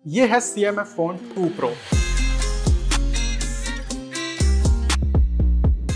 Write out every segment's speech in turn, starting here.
ये है CMF phone 2 Pro,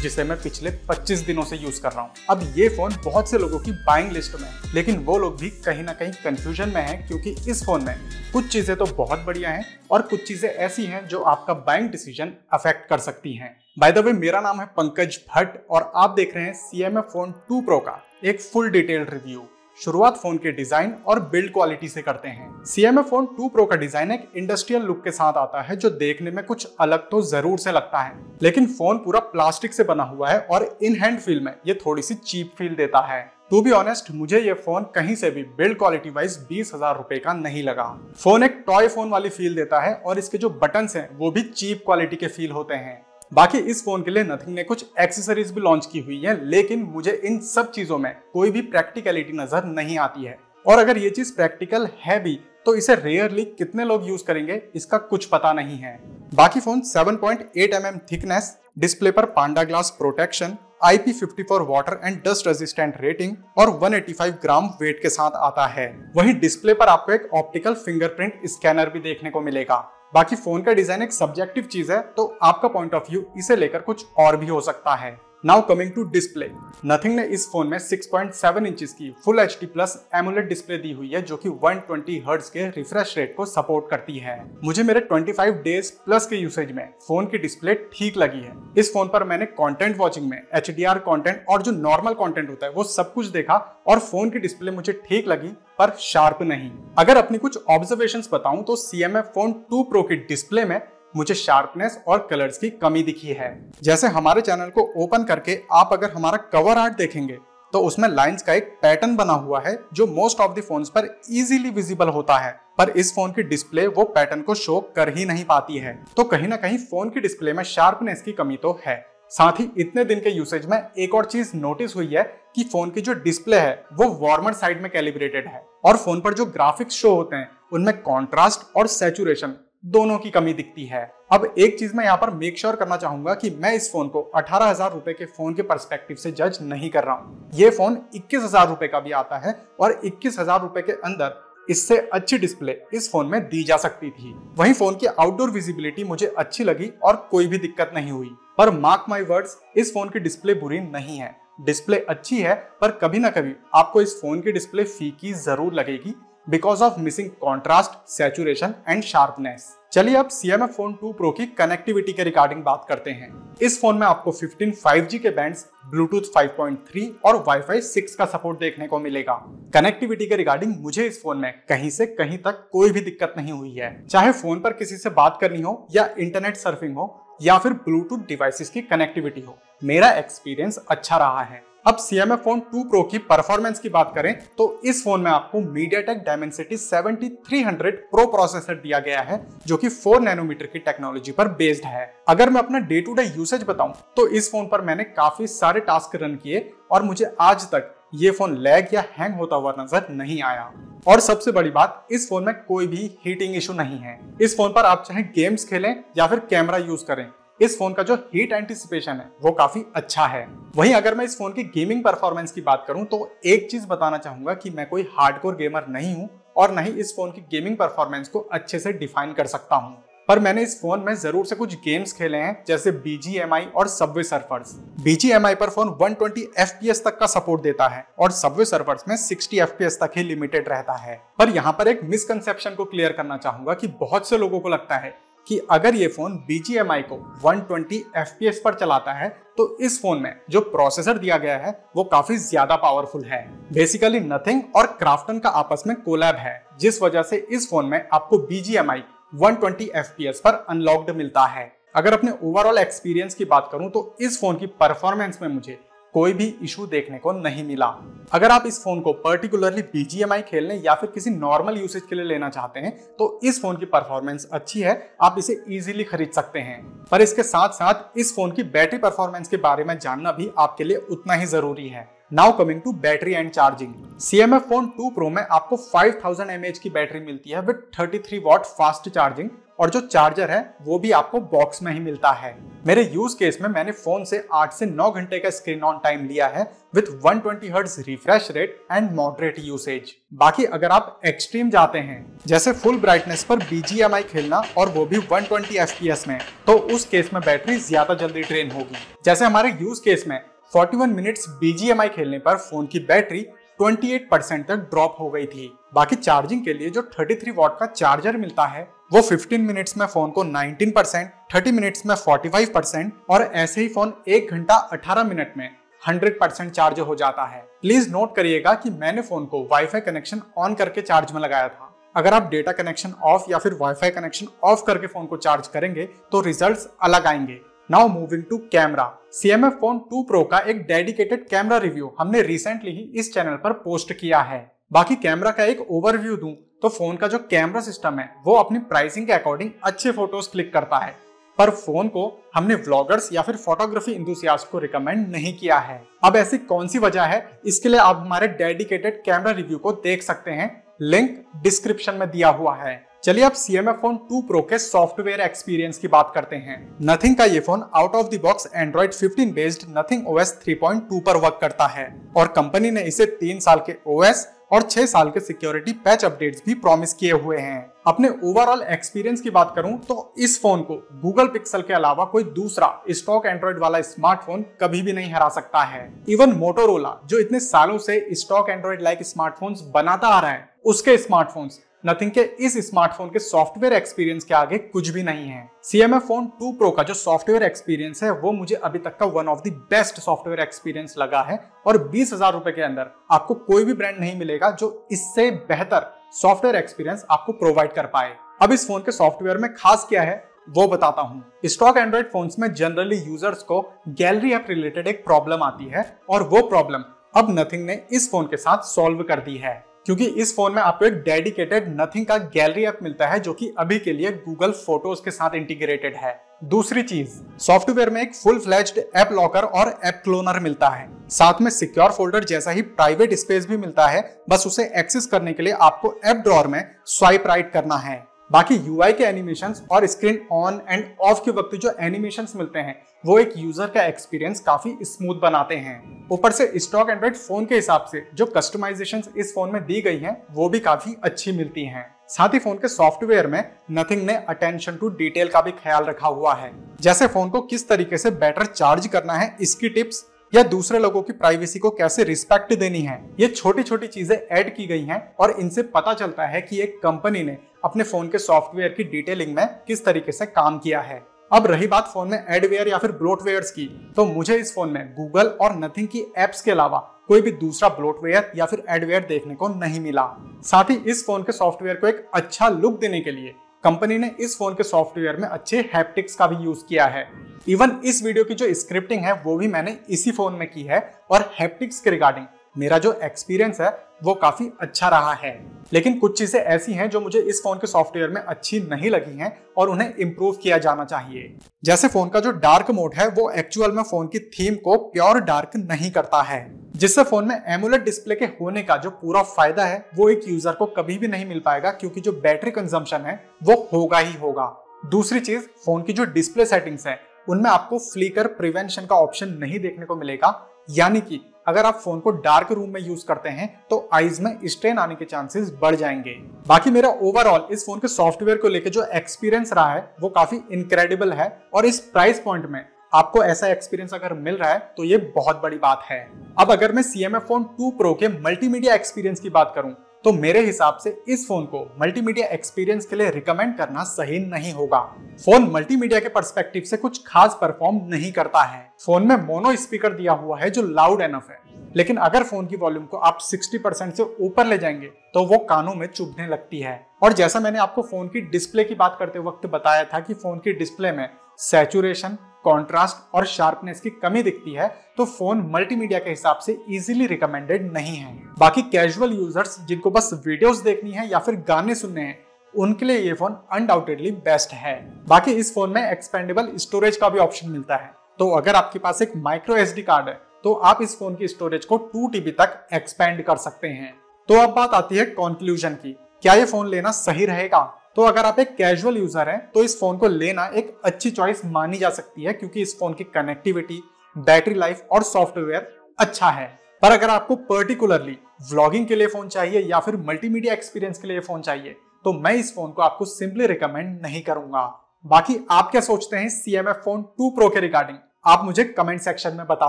जिसे मैं पिछले 25 दिनों से यूज कर रहा हूँ। अब ये फोन बहुत से लोगों की बाइंग लिस्ट में है, लेकिन वो लोग भी कहीं ना कहीं कंफ्यूजन में हैं, क्योंकि इस फोन में कुछ चीजें तो बहुत बढ़िया हैं और कुछ चीजें ऐसी हैं जो आपका बाइंग डिसीजन अफेक्ट कर सकती हैं। बाय द वे, मेरा नाम है पंकज भट्ट और आप देख रहे हैं CMF फोन 2 Pro का एक फुल डिटेल्ड रिव्यू। शुरुआत फोन के डिजाइन और बिल्ड क्वालिटी से करते हैं। CMF फोन 2 Pro का डिजाइन एक इंडस्ट्रियल लुक के साथ आता है, जो देखने में कुछ अलग तो जरूर से लगता है, लेकिन फोन पूरा प्लास्टिक से बना हुआ है और इन हैंड फील में ये थोड़ी सी चीप फील देता है। टू बी ऑनेस्ट, मुझे ये फोन कहीं से भी बिल्ड क्वालिटी वाइज 20,000 रुपए का नहीं लगा। फोन एक टॉय फोन वाली फील देता है और इसके जो बटन्स हैं वो भी चीप क्वालिटी के फील होते हैं। बाकी इस फोन के लिए नथिंग ने कुछ एक्सेसरीज भी लॉन्च की हुई है, लेकिन मुझे इन सब चीजों में कोई भी प्रैक्टिकलिटी नजर नहीं आती है। और अगर ये चीज प्रैक्टिकल है भी तो इसे रेयरली कितने लोग यूज करेंगे इसका कुछ पता नहीं है। बाकी फोन 7.8 mm थिकनेस, डिस्प्ले पर Panda glass protection, IP54 water and dust resistant rating और 185 ग्राम वेट के साथ आता है। वहीं डिस्प्ले पर आपको एक ऑप्टिकल फिंगरप्रिंट स्कैनर भी देखने को मिलेगा। बाकी फोन का डिजाइन एक सब्जेक्टिव चीज है, तो आपका पॉइंट ऑफ व्यू इसे लेकर कुछ और भी हो सकता है। Now coming to display, Nothing ने इस फोन में 6.7 इंचेस की full HD plus AMOLED display दी हुई है, जो कि 120 हर्ट्ज के रिफ्रेश रेट को सपोर्ट करती है। मुझे मेरे 25 डेज प्लस के यूसेज में फोन की डिस्प्ले ठीक लगी है। इस फोन पर मैंने कंटेंट वॉचिंग में HDR कंटेंट और जो नॉर्मल कंटेंट होता है वो सब कुछ देखा और फोन की डिस्प्ले मुझे ठीक लगी, पर शार्प नहीं। अगर अपनी कुछ ऑब्जर्वेशंस बताऊं तो CMF फोन 2 Pro की डिस्प्ले में मुझे शार्पनेस और कलर्स की कमी दिखी है। जैसे हमारे चैनल को ओपन करके आप अगर हमारा कवर आर्ट देखेंगे तो उसमें लाइंस का एक पैटर्न बना हुआ है जो मोस्ट ऑफ द फोन्स पर इजीली विजिबल होता है, पर इस फोन की डिस्प्ले वो पैटर्न को शो कर ही नहीं पाती है। तो कहीं ना कहीं फोन की डिस्प्ले में शार्पनेस की कमी तो है। साथ ही इतने दिन के यूसेज में एक और चीज नोटिस हुई है कि फोन की जो डिस्प्ले है वो वार्मर साइड में कैलिब्रेटेड है और फोन पर जो ग्राफिक्स शो होते हैं उनमें कॉन्ट्रास्ट और सैचुरेशन दोनों की कमी दिखती है। अब एक चीज मैं यहाँ पर मेक श्योर करना चाहूंगा कि मैं इस फोन को 18,000 रुपए के फोन के पर्सपेक्टिव से जज नहीं कर रहा हूँ। ये फोन 21,000 रुपए का भी आता है और 21,000 रुपए के अंदर इससे अच्छी डिस्प्ले इस फोन में दी जा सकती थी। वहीं फोन की आउटडोर विजिबिलिटी मुझे अच्छी लगी और कोई भी दिक्कत नहीं हुई, पर मार्क माई वर्ड्स, इस फोन की डिस्प्ले बुरी नहीं है। डिस्प्ले अच्छी है, पर कभी ना कभी आपको इस फोन की डिस्प्ले फीकी जरूर लगेगी because of missing contrast, saturation and sharpness. चलिए अब CMF फोन 2 Pro की कनेक्टिविटी के रिगार्डिंग बात करते हैं। इस फोन में आपको 15 5G के बैंड्स, ब्लूटूथ 5.3 और Wi-Fi 6 का सपोर्ट देखने को मिलेगा। कनेक्टिविटी के रिगार्डिंग मुझे इस फोन में कहीं से कहीं तक कोई भी दिक्कत नहीं हुई है, चाहे फोन पर किसी से बात करनी हो या इंटरनेट सर्फिंग हो या फिर ब्लूटूथ डिवाइसेस की कनेक्टिविटी हो। मेरा एक्सपीरियंस अच्छा रहा है। अब CMF फोन 2 Pro की परफॉर्मेंस की बात करें तो इस फोन में आपको MediaTek Dimensity 7300 Pro प्रोसेसर दिया गया है, जो कि 4 नैनोमीटर की टेक्नोलॉजी पर बेस्ड है। अगर मैं अपना डे टू डे यूसेज बताऊं तो इस फोन पर मैंने काफी सारे टास्क रन किए और मुझे आज तक ये फोन लैग या हैंग होता हुआ नजर नहीं आया। और सबसे बड़ी बात, इस फोन में कोई भी हीटिंग इशू नहीं है। इस फोन पर आप चाहे गेम्स खेलें या फिर कैमरा यूज करें, इस फोन का जो हीट एंटीसिपेशन है वो काफी अच्छा है। वहीं अगर मैं इस फोन की गेमिंग परफॉर्मेंस की बात करूं तो एक चीज बताना चाहूंगा कि मैं कोई हार्डकोर गेमर नहीं हूं और न ही इस फोन की गेमिंग परफॉर्मेंस को अच्छे से डिफाइन कर सकता हूं, पर मैंने इस फोन में जरूर से कुछ गेम्स खेले हैं, जैसे BGMI और सबवे सर्फर्स। BGMI पर फोन 120 FPS तक का सपोर्ट देता है और सबवे सर्फर्स में 60 FPS तक ही लिमिटेड रहता है। पर यहाँ पर एक मिसकंसेप्शन को क्लियर करना चाहूंगा कि बहुत से लोगों को लगता है कि अगर ये फोन BGMI को 120 FPS पर चलाता है तो इस फोन में जो प्रोसेसर दिया गया है वो काफी ज्यादा पावरफुल है। बेसिकली नथिंग और क्राफ्टन का आपस में कोलैब है, जिस वजह से इस फोन में आपको BGMI 120 FPS पर अनलॉक्ड मिलता है। अगर अपने ओवरऑल एक्सपीरियंस की बात करूं तो इस फोन की परफॉर्मेंस में मुझे कोई भी इशू देखने को नहीं मिला। अगर आप इस फोन को पर्टिकुलरली BGMI खेलने या फिर किसी नॉर्मल यूसेज के लिए लेना चाहते हैं तो इस फोन की परफॉर्मेंस अच्छी है, आप इसे इजीली खरीद सकते हैं। पर इसके साथ साथ इस फोन की बैटरी परफॉर्मेंस के बारे में जानना भी आपके लिए उतना ही जरूरी है। Now coming to battery and charging, CMF phone 2 Pro में आपको 5000 mAh की बैटरी मिलती है विद 33 वाट फास्ट चार्जिंग और जो चार्जर है वो भी आपको बॉक्स में ही मिलता है। मेरे यूज केस में मैंने फोन से 8 से 9 घंटे का स्क्रीन ऑन टाइम लिया है with 120 hertz refresh rate and moderate usage. बाकी अगर आप एक्सट्रीम जाते हैं, जैसे फुल ब्राइटनेस पर BGMI खेलना और वो भी 120 FPS में, तो उस केस में बैटरी ज्यादा जल्दी ड्रेन होगी। जैसे हमारे यूज केस में 41 मिनट्स BGMI खेलने पर फोन की बैटरी 28% तक ड्रॉप हो गई थी। बाकी चार्जिंग के लिए जो 33 वॉट का चार्जर मिलता है वो 15 मिनट्स में फोन को 19%, 30 मिनट्स में 45% और ऐसे ही फोन 1 घंटा 18 मिनट में 100% चार्ज हो जाता है। प्लीज नोट करिएगा कि मैंने फोन को वाईफाई कनेक्शन ऑन करके चार्ज में लगाया था। अगर आप डेटा कनेक्शन ऑफ या फिर वाईफाई कनेक्शन ऑफ करके फोन को चार्ज करेंगे तो रिजल्ट्स अलग आएंगे। Now moving to camera. CMF phone 2 Pro का एक डेडिकेटेड कैमरा रिव्यू हमने रिसेंटली ही इस चैनल पर पोस्ट किया है। बाकी कैमरा का एक ओवरव्यू दूं तो फोन का जो कैमरा सिस्टम है वो अपनी प्राइसिंग के अकॉर्डिंग अच्छे फोटोज क्लिक करता है, पर फोन को हमने व्लॉगर्स या फिर फोटोग्राफी इंथुसियास्ट को रिकमेंड नहीं किया है। अब ऐसी कौन सी वजह है, इसके लिए आप हमारे डेडिकेटेड कैमरा रिव्यू को देख सकते हैं, लिंक डिस्क्रिप्शन में दिया हुआ है। चलिए अब CMF फोन 2 Pro के सॉफ्टवेयर एक्सपीरियंस की बात करते हैं। नथिंग का ये phone out of the box Android 15 based nothing OS 3.2 पर वर्क करता है और कंपनी ने इसे 3 साल के OS और 6 साल के सिक्योरिटी पैच अपडेट्स भी प्रॉमिस किए हुए हैं। अपने ओवरऑल एक्सपीरियंस की बात करूं तो इस फोन को गूगल पिक्सल के अलावा कोई दूसरा स्टॉक एंड्रॉइड वाला स्मार्टफोन कभी भी नहीं हरा सकता है। इवन मोटोरोला जो इतने सालों से स्टॉक एंड्रॉइड लाइक स्मार्टफोन्स बनाता आ रहा है, उसके स्मार्टफोन्स नथिंग के इस स्मार्टफोन के सॉफ्टवेयर एक्सपीरियंस के आगे कुछ भी नहीं है। CMF फोन 2 Pro का जो सॉफ्टवेयर एक्सपीरियंस है वो मुझे अभी तक का one of the best software experience लगा है और 20,000 रुपए के अंदर आपको कोई भी ब्रांड नहीं मिलेगा जो इससे बेहतर सॉफ्टवेयर एक्सपीरियंस आपको प्रोवाइड कर पाए। अब इस फोन के सॉफ्टवेयर में खास क्या है वो बताता हूँ। स्टॉक एंड्रॉइड फोन्स में जनरली यूजर्स को गैलरी ऐप रिलेटेड एक प्रॉब्लम आती है और वो प्रॉब्लम अब नथिंग ने इस फोन के साथ सॉल्व कर दी है, क्योंकि इस फोन में आपको एक डेडिकेटेड नथिंग का गैलरी ऐप मिलता है जो कि अभी के लिए गूगल फोटोज के साथ इंटीग्रेटेड है। दूसरी चीज, सॉफ्टवेयर में एक फुल फ्लैज्ड ऐप लॉकर और ऐप क्लोनर मिलता है। साथ में सिक्योर फोल्डर जैसा ही प्राइवेट स्पेस भी मिलता है, बस उसे एक्सेस करने के लिए आपको ऐप ड्रॉअर में स्वाइप राइट करना है। बाकी UI के एनिमेशंस और स्क्रीन ऑन एंड ऑफ के वक्त जो एनिमेशंस मिलते हैं वो एक यूजर का एक्सपीरियंस काफी स्मूथ बनाते हैं। ऊपर से स्टॉक एंड्रॉइड फोन के हिसाब से जो कस्टमाइजेशंस इस फोन में दी गई हैं वो भी काफी अच्छी मिलती हैं। साथ ही फोन के सॉफ्टवेयर में नथिंग ने अटेंशन टू डिटेल का भी ख्याल रखा हुआ है, जैसे फोन को किस तरीके से बेटर चार्ज करना है इसकी टिप्स या दूसरे लोगों की प्राइवेसी को कैसे रिस्पेक्ट देनी है। ये छोटी छोटी चीजें ऐड की गई हैं और इनसे पता चलता है कि एक कंपनी ने अपने फोन के सॉफ्टवेयर की डिटेलिंग में किस तरीके से काम किया है। अब रही बात फोन में एडवेयर या फिर ब्लोटवेयर्स की, तो मुझे इस फोन में गूगल और नथिंग की एप्स के अलावा कोई भी दूसरा ब्लोटवेयर या फिर एडवेयर देखने को नहीं मिला। साथ ही इस फोन के सॉफ्टवेयर को एक अच्छा लुक देने के लिए कंपनी ने इस फोन के सॉफ्टवेयर में अच्छे हैप्टिक्स का भी यूज किया है। इवन इस वीडियो की जो स्क्रिप्टिंग है वो भी मैंने इसी फोन में की है और हैप्टिक्स के रिगार्डिंग मेरा जो एक्सपीरियंस है वो काफी अच्छा रहा है। लेकिन कुछ चीजें ऐसी हैं जो मुझे इस फोन के सॉफ्टवेयर में अच्छी नहीं लगी हैं और उन्हें इंप्रूव किया जाना चाहिए। जैसे फोन का जो डार्क मोड है वो एक्चुअल में फोन की थीम को प्योर डार्क नहीं करता है, जिससे फोन में एमुलेट डिस्प्ले के होने का जो पूरा फायदा है वो एक यूजर को कभी भी नहीं मिल पाएगा, क्योंकि जो बैटरी कंजम्पशन है वो होगा ही होगा। दूसरी चीज, फोन की जो डिस्प्ले सेटिंग्स है उनमें आपको फ्लिकर प्रिवेंशन का ऑप्शन नहीं देखने को मिलेगा, यानी कि अगर आप फोन को डार्क रूम में यूज करते हैं तो आईज में स्ट्रेन आने के चांसेस बढ़ जाएंगे। बाकी मेरा ओवरऑल इस फोन के सॉफ्टवेयर को लेकर जो एक्सपीरियंस रहा है वो काफी इनक्रेडिबल है और इस प्राइस पॉइंट में आपको ऐसा एक्सपीरियंस अगर मिल रहा है तो ये बहुत बड़ी बात है। अब अगर मैं CMF फोन 2 Pro के मल्टीमीडिया एक्सपीरियंस की बात करूं तो मेरे हिसाब से इस फोन को मल्टीमीडिया एक्सपीरियंस के लिए रिकमेंड करना सही नहीं होगा। फोन मल्टीमीडिया के पर्सपेक्टिव से कुछ खास परफॉर्म नहीं करता है। फोन में मोनो स्पीकर दिया हुआ है जो लाउड एनफ है, लेकिन अगर फोन की वॉल्यूम को आप 60% से ऊपर ले जाएंगे तो वो कानों में चुभने लगती है। और जैसा मैंने आपको फोन की डिस्प्ले की बात करते वक्त बताया था कि फोन की डिस्प्ले में सैचुरेशन, कॉन्ट्रास्ट और शार्पनेस की कमी दिखती है, तो फोन मल्टीमीडिया के हिसाब से इजीली रिकमेंडेड नहीं है। बाकी कैजुअल यूजर्स जिनको बस वीडियोस देखनी है या फिर गाने सुनने हैं उनके लिए ये फोन अनडाउटेडली बेस्ट है। बाकी इस फोन में एक्सपेंडेबल स्टोरेज का भी ऑप्शन मिलता है, तो अगर आपके पास एक माइक्रो SD कार्ड है तो आप इस फोन की स्टोरेज को 2 TB तक एक्सपेंड कर सकते हैं। तो अब बात आती है कंक्लूजन की, क्या ये फोन लेना सही रहेगा? तो अगर आप एक कैजुअल यूजर हैं तो इस फोन को लेना एक अच्छी चॉइस मानी जा सकती है, क्योंकि इस फोन की कनेक्टिविटी, बैटरी लाइफ और सॉफ्टवेयर अच्छा है। पर अगर आपको पर्टिकुलरली व्लॉगिंग के लिए फोन चाहिए या फिर मल्टीमीडिया एक्सपीरियंस के लिए फोन चाहिए तो मैं इस फोन को आपको सिंपली रिकमेंड नहीं करूंगा। बाकी आप क्या सोचते हैं CMF फोन 2 Pro के रिगार्डिंग, आप मुझे कमेंट सेक्शन में बता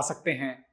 सकते हैं।